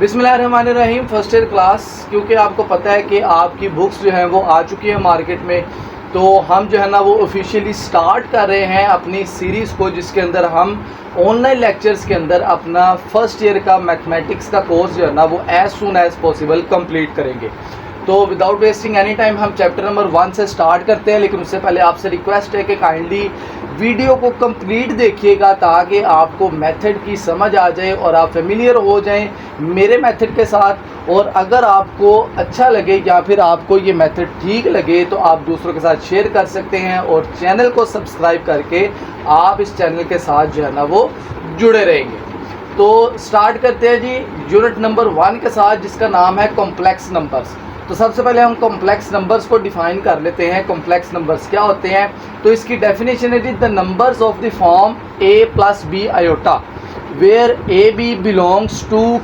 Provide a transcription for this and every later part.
बिस्मिल्लाहिर्रहमानिर्रहीम first year class. क्योंकि आपको पता है कि आपकी बुक्स जो हैं वो आ चुकी हैं मार्केट में, तो हम जो है ना वो ऑफिशियली स्टार्ट कर रहे हैं अपनी सीरीज़ को, जिसके अंदर हम ऑनलाइन लेक्चर्स के अंदर अपना फर्स्ट ईयर का मैथमेटिक्स का कोर्स जो है ना वो as soon as possible complete करेंगे। तो विदाउट वेस्टिंग एनी टाइम हम चैप्टर नंबर 1 से स्टार्ट करते हैं। लेकिन उससे पहले आपसे रिक्वेस्ट है कि काइंडली वीडियो को कंप्लीट देखिएगा ताकि आपको मेथड की समझ आ जाए और आप फेमिलियर हो जाएं मेरे मेथड के साथ। और अगर आपको अच्छा लगे या फिर आपको ये मेथड ठीक लगे तो आप दूसरों के साथ शेयर कर सकते हैं और चैनल को सब्सक्राइब करके आप इस चैनल के साथ जो है ना वो जुड़े रहेंगे। तो स्टार्ट करते हैं जी यूनिट नंबर 1 के साथ, जिसका नाम है कॉम्प्लेक्स नंबर्स। तो सबसे पहले हम कॉम्प्लेक्स नंबर्स को डिफाइन कर लेते हैं। कॉम्प्लेक्स नंबर्स क्या होते हैं? तो इसकी डेफिनेशन है जी the numbers of the form a plus B iota where A B belongs to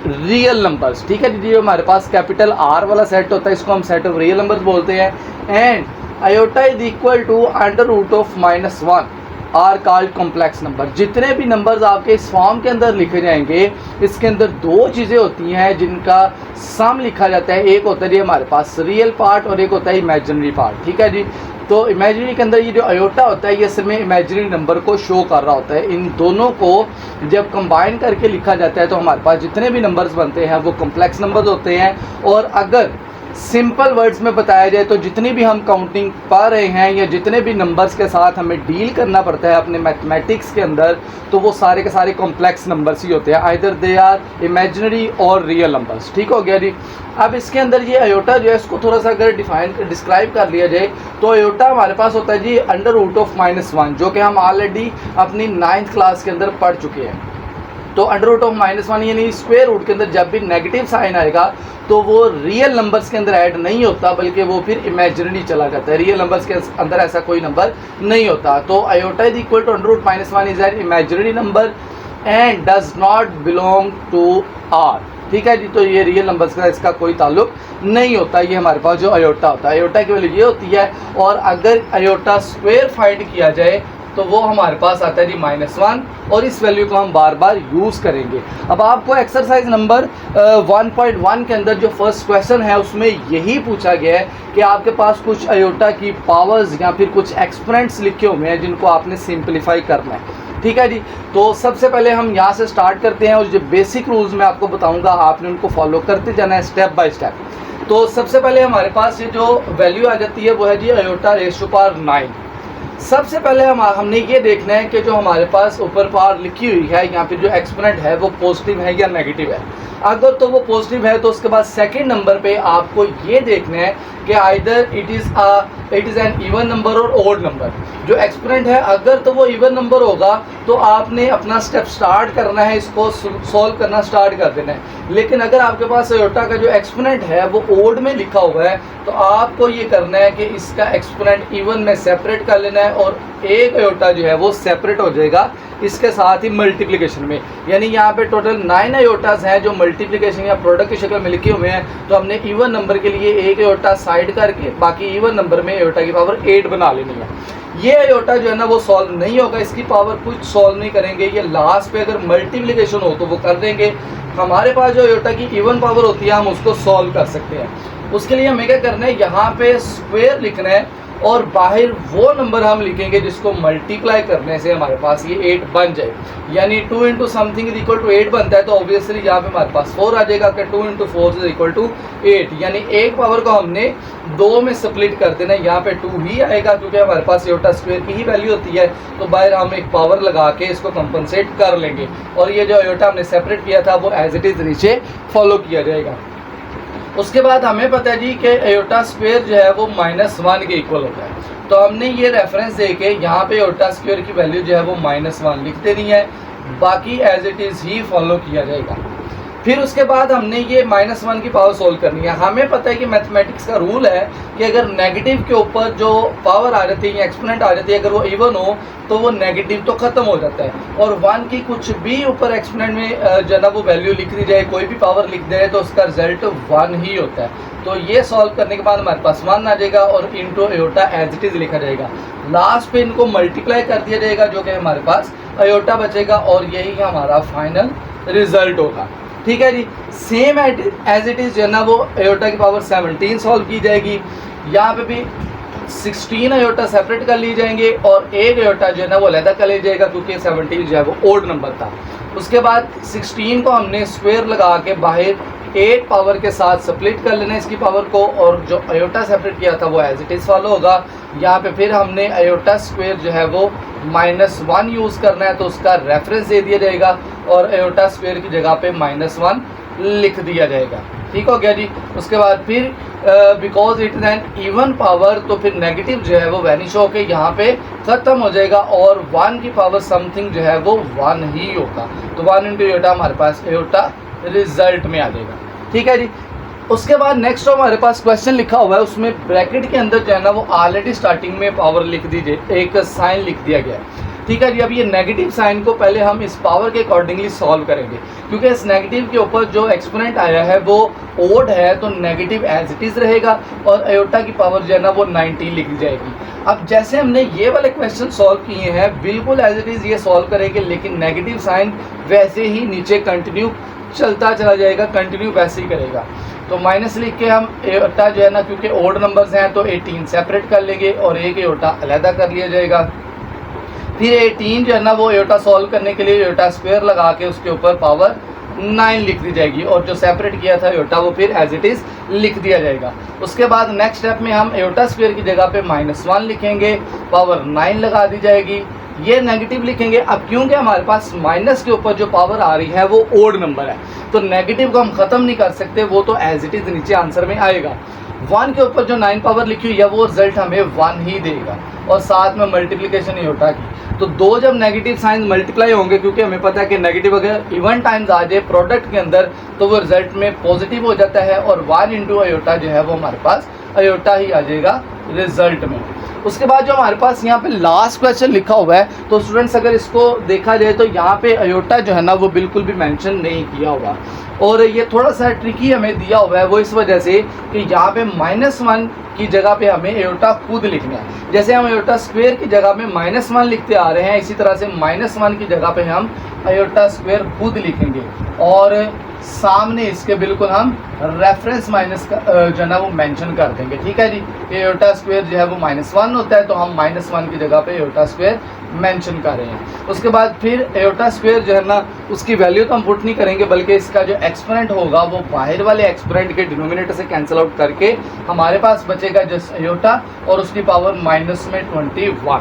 real numbers. ठीक है जी, जो हमारे पास कैपिटल R वाला सेट होता है इसको हम सेट ऑफ रियल नंबर्स बोलते हैं। And iota is equal to under root of -1 are called complex number. जितने भी नंबर्स आपके इस फॉर्म के अंदर लिखे जाएंगे, इसके अंदर दो चीज़ें होती हैं जिनका सम लिखा जाता है। एक होता है जी हमारे पास रियल पार्ट और एक होता है इमेजिनरी पार्ट। ठीक है जी, तो इमेजिनरी के अंदर ये जो आयोटा होता है ये असल में इमेजिनरी नंबर को शो कर रहा होता है। इन दोनों को जब कंबाइन करके लिखा जाता है तो हमारे पास जितने भी नंबर्स बनते हैं वो कॉम्प्लेक्स नंबर्स होते हैं। और अगर सिंपल वर्ड्स में बताया जाए तो जितनी भी हम काउंटिंग पा रहे हैं या जितने भी नंबर्स के साथ हमें डील करना पड़ता है अपने मैथमेटिक्स के अंदर, तो वो सारे के सारे कॉम्प्लेक्स नंबर्स ही होते हैं। आइदर दे आर इमेजिनरी और रियल नंबर्स। ठीक हो गया जी। अब इसके अंदर ये आयोटा जो है इसको थोड़ा सा अगर डिस्क्राइब कर लिया जाए तो आयोटा हमारे पास होता है जी अंडर रूट ऑफ -1, जो कि हम ऑलरेडी अपनी 9th क्लास के अंदर पढ़ चुके हैं। तो अंडर रूट ऑफ -1 यानी स्क्वायर रूट के अंदर जब भी नेगेटिव साइन आएगा तो वो रियल नंबर्स के अंदर ऐड नहीं होता, बल्कि वो फिर इमेजिनरी चला जाता है। रियल नंबर्स के अंदर ऐसा कोई नंबर नहीं होता। तो iota is equal to under root -1 is an imaginary number and does not belong to R. ठीक है जी, तो ये रियल नंबर्स का इसका कोई ताल्लुक नहीं होता। ये हमारे पास जो आयोटा होता है, आयोटा की वैल्यू ये होती है। और अगर आयोटा स्क्वायर फाइंड किया जाए तो वो हमारे पास आता है जी -1 और इस वैल्यू को हम बार बार यूज़ करेंगे। अब आपको एक्सरसाइज नंबर 1.1 के अंदर जो फर्स्ट क्वेश्चन है उसमें यही पूछा गया है कि आपके पास कुछ आयोटा की पावर्स या फिर कुछ एक्सपोनेंट्स लिखे हुए हैं जिनको आपने सिंप्लीफाई करना है। ठीक है जी, तो सबसे पहले हम यहाँ से स्टार्ट करते हैं और जो बेसिक रूल्स मैं आपको बताऊँगा आपने उनको फॉलो करते जाना है स्टेप बाय स्टेप। तो सबसे पहले हमारे पास ये जो वैल्यू आ जाती है वो है जी आयोटा रेज़ टू पावर 9। सबसे पहले हमने ये देखना है कि जो हमारे पास ऊपर पावर लिखी हुई है या फिर जो एक्सपोनेंट है वो पॉजिटिव है या नेगेटिव है। अगर तो वो पॉजिटिव है तो उसके बाद सेकंड नंबर पे आपको ये देखना है कि either it is an even number और ओड नंबर। जो एक्सपोनेंट है अगर तो वो इवन नंबर होगा तो आपने अपना स्टेप स्टार्ट करना है, इसको सॉल्व करना स्टार्ट कर देना है। लेकिन अगर आपके पास आयोटा का जो एक्सपोनेंट है वो ओड में लिखा हुआ है तो आपको ये करना है कि इसका एक्सपोनेंट इवन में सेपरेट कर लेना है और एक आयोटा जो है वो सेपरेट हो जाएगा इसके साथ ही मल्टीप्लिकेशन में। यानी यहाँ पे टोटल 9 आयोटास हैं जो मल्टीप्लिकेशन या प्रोडक्ट की शक्ल में लिखे हुए हैं। तो हमने इवन नंबर के लिए एक आयोटा साइड करके बाकी इवन नंबर में आयोटा की पावर 8 बना लेनी है। ये आयोटा जो है ना वो सॉल्व नहीं होगा, इसकी पावर कुछ सॉल्व नहीं करेंगे। ये लास्ट पे अगर मल्टीप्लिकेशन हो तो वो कर देंगे। हमारे पास जो आयोटा की इवन पावर होती है हम उसको सॉल्व कर सकते हैं। उसके लिए हमें क्या करना है, यहाँ पे स्क्वायर लिखना है और बाहर वो नंबर हम लिखेंगे जिसको मल्टीप्लाई करने से हमारे पास ये 8 बन जाए। यानी 2 into something is equal to 8 बनता है तो ऑब्वियसली यहाँ पे हमारे पास 4 आ जाएगा कि 2 इंटू 4 इज इक्वल टू 8। यानी एक पावर को हमने 2 में स्प्लिट कर देना है। यहाँ पे 2 ही आएगा क्योंकि हमारे पास आयोटा स्क्वायर की ही वैल्यू होती है। तो बाहर हम एक पावर लगा के इसको कंपनसेट कर लेंगे और ये जो आयोटा हमने सेपरेट किया था वो एज इट इज़ नीचे फॉलो किया जाएगा। उसके बाद हमें पता है जी कि आयोटा स्क्वायर जो है वो -1 के इक्वल होता है। तो हमने ये रेफरेंस दे के यहाँ पे आयोटा स्क्वायर की वैल्यू जो है वो -1 लिख देनी है, बाकी एज इट इज़ ही फॉलो किया जाएगा। फिर उसके बाद हमने ये -1 की पावर सोल्व करनी है। हमें पता है कि मैथमेटिक्स का रूल है कि अगर नेगेटिव के ऊपर जो पावर आ जाती है या एक्सपोनेंट आ जाती है अगर वो इवन हो तो वो नेगेटिव तो ख़त्म हो जाता है और 1 की कुछ भी ऊपर एक्सपोनेंट में जो ना वो वैल्यू लिख दी जाए, कोई भी पावर लिख दे तो उसका रिजल्ट 1 ही होता है। तो ये सॉल्व करने के बाद हमारे पास 1 आ जाएगा और into iota as it is लिखा जाएगा। लास्ट पे इनको मल्टीप्लाई कर दिया जाएगा जो कि हमारे पास आयोटा बचेगा और यही हमारा फाइनल रिजल्ट होगा। ठीक है जी। सेम एज इट इज़ जो है ना वो आयोटा की पावर 17 सॉल्व की जाएगी। यहाँ पे भी 16 आयोटा सेपरेट कर ली जाएंगे और एक आयोटा जो है ना वो अलहदा कर लिया जाएगा क्योंकि 17 जो है वो ओड नंबर था। उसके बाद 16 को हमने स्क्वायर लगा के बाहर 8 पावर के साथ स्प्लिट कर लेना इसकी पावर को, और जो आयोटा सेपरेट किया था वो एज इट इज़ फॉलो होगा। यहाँ पे फिर हमने आयोटा स्क्वायर जो है वो -1 यूज़ करना है तो उसका रेफरेंस दे दिया जाएगा और आयोटा स्क्वायर की जगह पे -1 लिख दिया जाएगा। ठीक हो गया जी। उसके बाद फिर because it is an even power तो फिर नेगेटिव जो है वो वैनिश होकर यहाँ पे ख़त्म हो जाएगा और 1 की पावर समथिंग जो है वो 1 ही होगा। तो 1 इंटू आयोटा हमारे पास आयोटा रिजल्ट में आ जाएगा। ठीक है जी। उसके बाद नेक्स्ट हमारे पास क्वेश्चन लिखा हुआ है, उसमें ब्रैकेट के अंदर जो है ना वो ऑलरेडी स्टार्टिंग में पावर लिख दीजिए, एक साइन लिख दिया गया है। ठीक है जी। अब ये नेगेटिव साइन को पहले हम इस पावर के अकॉर्डिंगली सॉल्व करेंगे क्योंकि इस नेगेटिव के ऊपर जो एक्सपोनेंट आया है वो ओड है तो नेगेटिव एज इट इज़ रहेगा और आयोटा की पावर जो है ना वो 90 लिखी जाएगी। अब जैसे हमने ये वाले क्वेश्चन सॉल्व किए हैं बिल्कुल एज इट इज़ ये सॉल्व करेंगे, लेकिन नेगेटिव साइन वैसे ही नीचे कंटिन्यू चलता चला जाएगा, कंटिन्यू वैसे ही करेगा। तो माइनस लिख के हम आयोटा जो है ना क्योंकि ओड नंबर्स हैं तो 18 सेपरेट कर लेंगे और एक आयोटा अलहदा कर लिया जाएगा। फिर 18 जो है ना वो आयोटा सॉल्व करने के लिए आयोटा स्क्वायर लगा के उसके ऊपर पावर 9 लिख दी जाएगी और जो सेपरेट किया था आयोटा वो फिर एज इट इज़ लिख दिया जाएगा। उसके बाद नेक्स्ट स्टेप में हम आयोटा स्क्वायर की जगह पे -1 लिखेंगे, पावर 9 लगा दी जाएगी, ये नेगेटिव लिखेंगे। अब क्योंकि हमारे पास माइनस के ऊपर जो पावर आ रही है वो ओड नंबर है तो नेगेटिव को हम ख़त्म नहीं कर सकते, वो तो एज इट इज़ नीचे आंसर में आएगा। 1 के ऊपर जो 9 पावर लिखी हुई है वो रिजल्ट हमें 1 ही देगा और साथ में मल्टीप्लिकेशन आयोटा की। तो दो जब नेगेटिव साइन मल्टीप्लाई होंगे क्योंकि हमें पता है कि नेगेटिव अगर इवन टाइम्स आ जाए प्रोडक्ट के अंदर तो वो रिजल्ट में पॉजिटिव हो जाता है और 1 इंटू आयोटा जो है वो हमारे पास आयोटा ही आ जाएगा रिजल्ट में। उसके बाद जो हमारे पास यहाँ पे लास्ट क्वेश्चन लिखा हुआ है तो स्टूडेंट्स अगर इसको देखा जाए तो यहाँ पे आयोटा जो है ना वो बिल्कुल भी मेंशन नहीं किया हुआ और ये थोड़ा सा ट्रिकी हमें दिया हुआ है वो इस वजह से कि यहाँ पे -1 की जगह पे हमें आयोटा खुद लिखना है। जैसे हम आयोटा स्क्वायर की जगह में -1 लिखते आ रहे हैं इसी तरह से -1 की जगह पे हम आयोटा स्क्वायर खुद लिखेंगे और सामने इसके बिल्कुल हम रेफरेंस माइनस का जो है ना वो मेंशन कर देंगे। ठीक है जी। आयोटा स्क्वायर जो है वो -1 होता है तो हम -1 की जगह पे आयोटा स्क्वायर मेंशन कर रहे हैं। उसके बाद फिर आयोटा स्क्वायर जो है ना उसकी वैल्यू तो हम पुट नहीं करेंगे बल्कि इसका जो एक्सपोनेंट होगा वो बाहर वाले एक्सपोनेंट के डिनोमिनेटर से कैंसिल आउट करके हमारे पास बचेगा जस्ट आयोटा और उसकी पावर -21।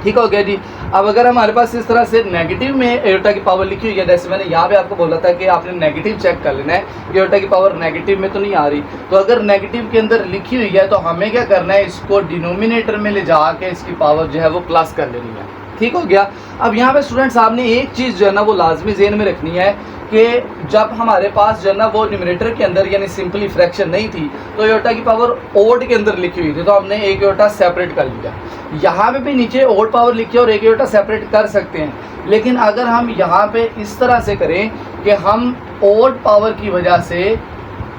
ठीक हो गया जी। अब अगर हमारे पास इस तरह से नेगेटिव में आयोटा की पावर लिखी हुई है, जैसे मैंने यहाँ पे आपको बोला था कि आपने नेगेटिव चेक कर लेना है कि आयोटा की पावर नेगेटिव में तो नहीं आ रही, तो अगर नेगेटिव के अंदर लिखी हुई है तो हमें क्या करना है, इसको डिनोमिनेटर में ले जाके इसकी पावर जो है वो प्लस कर लेनी है। ठीक हो गया। अब यहाँ पे स्टूडेंट्स आपने एक चीज़ जो है ना वो लाजमी ज़हन में रखनी है कि जब हमारे पास जो है ना वो न्यूमरेटर के अंदर यानी सिंपली फ्रैक्शन नहीं थी तो आयोटा की पावर ओड के अंदर लिखी हुई थी तो हमने एक आयोटा सेपरेट कर लिया। यहाँ पे भी नीचे ओड पावर लिखी और एक आयोटा सेपरेट कर सकते हैं, लेकिन अगर हम यहाँ पे इस तरह से करें कि हम ओड पावर की वजह से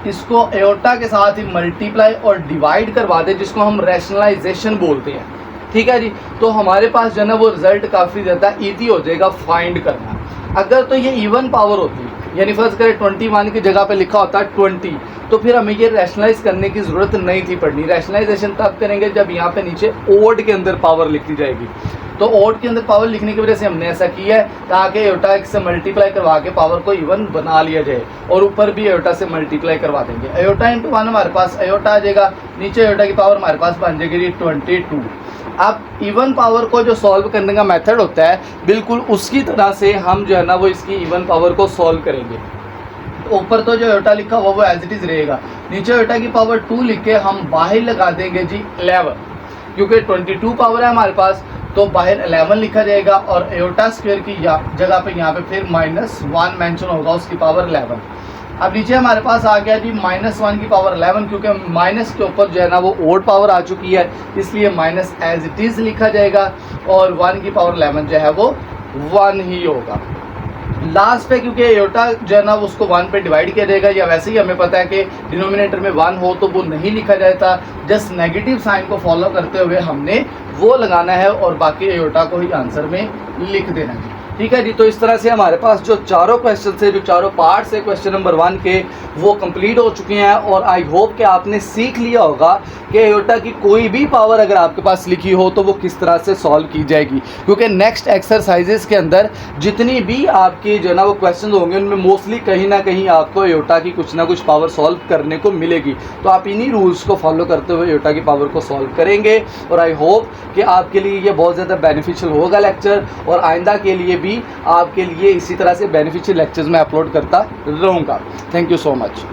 इसको आयोटा के साथ ही मल्टीप्लाई और डिवाइड करवा दें जिसको हम रैशनलाइजेशन बोलते हैं। ठीक है जी। तो हमारे पास जो है ना वो रिजल्ट काफ़ी ज़्यादा ईजी हो जाएगा फाइंड करना। अगर तो ये इवन पावर होती यानी फर्स्ट करें 21 की जगह पे लिखा होता 20 तो फिर हमें ये रैशनलाइज करने की ज़रूरत नहीं थी पड़नी। रैशनलाइजेशन तब करेंगे जब यहाँ पे नीचे ओड के अंदर पावर लिखी जाएगी। तो ओड के अंदर पावर लिखने की वजह से हमने ऐसा किया है ताकि आयोटा से मल्टीप्लाई करवा के पावर को इवन बना लिया जाए और ऊपर भी आयोटा से मल्टीप्लाई करवा देंगे। आयोटा इंटू 1 हमारे पास आयोटा आ जाएगा, नीचे आयोटा की पावर हमारे पास बन जाएगी 22। अब इवन पावर को जो सॉल्व करने का मेथड होता है बिल्कुल उसकी तरह से हम जो है ना वो इसकी इवन पावर को सॉल्व करेंगे। ऊपर तो जो आयोटा लिखा हुआ वो एज इट इज़ रहेगा, नीचे आयोटा की पावर 2 लिख के हम बाहर लगा देंगे जी 11 क्योंकि 22 पावर है हमारे पास तो बाहर 11 लिखा जाएगा और आयोटा स्क्वायर की जगह पे यहाँ पे फिर -1 मेंशन होगा उसकी पावर 11। अब नीचे हमारे पास आ गया जी -1 की पावर 11 क्योंकि माइनस के ऊपर जो है ना वो ओड पावर आ चुकी है इसलिए माइनस एज इट इज़ लिखा जाएगा और 1 की पावर 11 जो है वो 1 ही होगा। लास्ट पे क्योंकि आयोटा जो है ना उसको 1 पे डिवाइड किया जाएगा या वैसे ही हमें पता है कि डिनोमिनेटर में 1 हो तो वो नहीं लिखा जाता, जस्ट नेगेटिव साइन को फॉलो करते हुए हमने वो लगाना है और बाकी आयोटा को ही आंसर में लिख देना है। ठीक है जी। तो इस तरह से हमारे पास जो चारों क्वेश्चन थे, जो चारों पार्ट्स है क्वेश्चन नंबर 1 के, वो कंप्लीट हो चुके हैं। और आई होप कि आपने सीख लिया होगा कि एयोटा की कोई भी पावर अगर आपके पास लिखी हो तो वो किस तरह से सॉल्व की जाएगी, क्योंकि नेक्स्ट एक्सरसाइजेस के अंदर जितनी भी आपकी जो है ना वो क्वेश्चन होंगे उनमें मोस्टली कहीं ना कहीं आपको एयोटा की कुछ ना कुछ पावर सॉल्व करने को मिलेगी। तो आप इन्हीं रूल्स को फॉलो करते हुए एयोटा की पावर को सॉल्व करेंगे। और आई होप कि आपके लिए ये बहुत ज़्यादा बेनिफिशियल होगा लेक्चर, और आइंदा के लिए भी आपके लिए इसी तरह से बेनिफिशियल लेक्चर्स मैं अपलोड करता रहूँगा। Thank you so much.